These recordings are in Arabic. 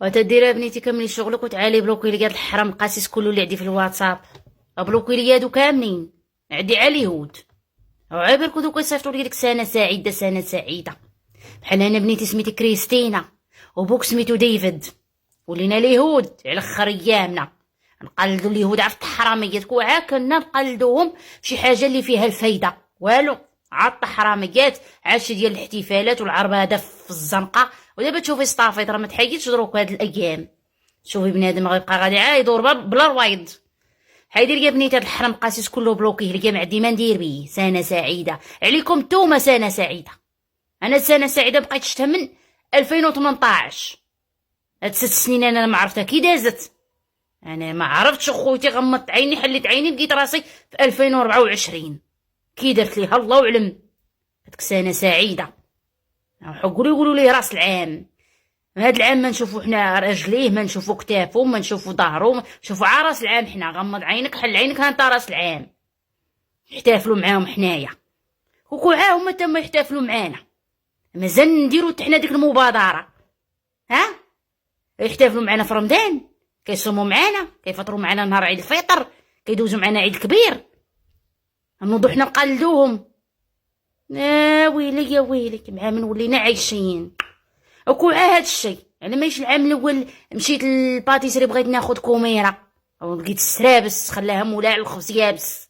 وتدير بنيتي كملي شغلك وتعالي بلوكي لي هاد الحرام القاسيس كله اللي عندي في الواتساب. بلوكي لي هادو كاملين، عدي على اليهود وعابركو دوك يصيفطوا لي ديك سنه سعيده سنه سعيده. بحال انا بنيتي سميتي كريستينا وبوك سميتو ديفيد، ولينا اليهود على خر ايامنا نقلدوا اليهود. عرفت حراميات كوعا كنا نقلدوهم شي حاجه اللي فيها الفايده والو. عط حراميات عاش ديال الاحتفالات والعرباده في الزنقه. ودابا تشوفي صطافيت راه ما تحيدش دروك هاد الايام. شوفي بنادم غيبقى غادي يدور بلا روايض. حيدير يا بنيت هاد الحرام قاسيس كله بلوكيه ليا ما عندي ما ندير بيه. سنه سعيده عليكم نتوما، سنه سعيده. انا سنه سعيده بقيت شتها من 2018. هاد 6 سنين انا ما عرفتها كي دازت. انا ما عرفتش خوتي، غمضت عيني حليت عيني لقيت راسي في 2024 كي درت ليها الله اعلم. هاديك سنه سعيده يقولوا ليه راس العام. هاد العام ما نشوفو حنا رجليه، ما نشوفو كتافو، ما نشوفو ظهرو، ما نشوفو راس العام. حنا غمض عينك حل عينك ها انت راس العام. نحتفلوا معاهم حنايا وكوعا هما تما يحتفلوا معانا. مازال نديرو حنا ديك المبادره. ها يحتفلوا معانا في رمضان، كيصوموا معانا، كيفطروا معانا نهار عيد الفطر، كيدوزوا معانا عيد الكبير. نوضو حنا نقلدوهم. ويلي يا ويلي مع من ولينا عايشين. وكوعا هاد الشيء على مايش العام الاول مشيت للباتيسري بغيت ناخد كوميره ولقيت السرابس خلاها مولع الخبز يابس.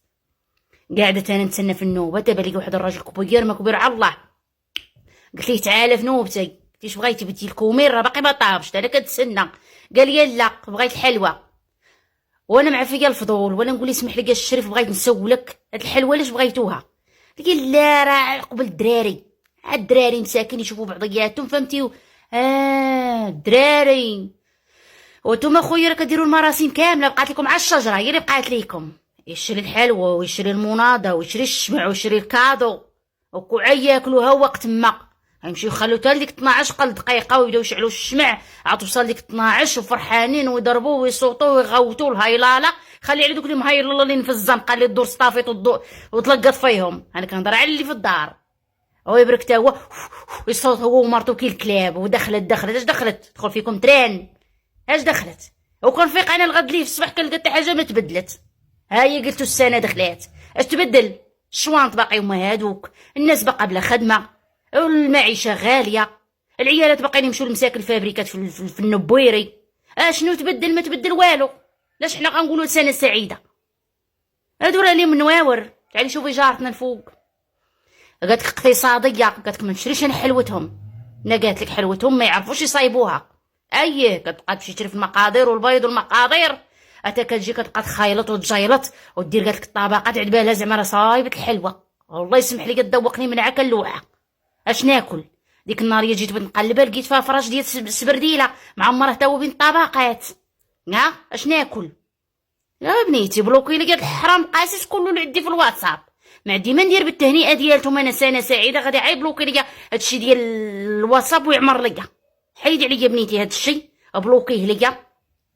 قاعده انا نتسنى في النوبه. دابا لقى واحد الراجل كبير ما كبير على الله. قلت ليه تعالى في نوبتي. قلت اش بغيتي؟ بدي الكوميره باقي ما طابش انا كنتسنى. قال لي لا بغيت الحلوى. وانا مع فيا الفضول وانا نقول اسمح لي الشريف بغيت نسولك هاد الحلوى علاش بغيتوها. قال لا راه قبل الدراري. الدراري مساكين يشوفوا بعضياتهم فهمتي. الدراري وانتم خويا راه كديروا المراسم كامله. بقات لكم على الشجره هي اللي بقات لكم. يشري الحلوى ويشري المناضه ويشري الشمع ويشري الكادو وكوعا ياكلوها وقت ما غيمشيو يخلو حتى لديك 12 قل دقيقه ويبداو يشعلوا الشمع عاد توصل ديك 12 وفرحانين ويضربوا ويصوتوا ويغوتوا الهيلاله. خلي على دوك اللي مهيلولين في الزنقه اللي الدور صطافيت وتلقط فيهم. انا كنهضر على اللي في الدار. هو يبرك تا هو يصوت هو ومرتو كي الكلاب. ودخلت اش دخلت؟ تدخل فيكم تران اش دخلت؟ وكنفيق انا الغد لي في الصباح كنلقى حتى حاجه ما تبدلت. ها هي قلتو السنه دخلات اش تبدل؟ الشوانط باقي هما هادوك، الناس باقا بلا خدمه، والمعيشه غاليه، العيالات باقيين يمشيو لمساكن الفابريكات في النبويري. اشنو تبدل؟ ما تبدل والو. لاش حنا غنقولوا سنه سعيده؟ هادو راه لي منواور. تعالي شوفي جارتنا الفوق قالت لك اقتصاديه، قالت لك ما نشريش انا حلوتهم. انا قالت لك حلوتهم ما يعرفوش يصايبوها. كتبقى تمشي تشري في المقادير والبيض والمقادير اتا كتجي كتبقى تخايلط وتجايلط ودير قالت لك الطبقات عاد بالها زعما راه صايبه الحلوه. والله يسمح لي كتذوقني من عاك اللوعه. اش ناكل؟ ديك النهار جيت نقلبها لقيت فيها فراش ديال السبرديله معمره حتى هو بين الطبقات. اش ناكل؟ يا بنيتي بلوكي لي قال الحرام قاسس كله اللي عندي في الواتساب. ما عندي ما ندير بالتهنئه ديالتهم. انا سنه سعيده غادي عيب بلوكي ليا هادشي ديال الواتساب ويعمر ليا. حيدي عليا بنيتي هادشي بلوكيه ليا.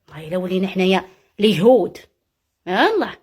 والله الا ولينا حنايا اليهود. الله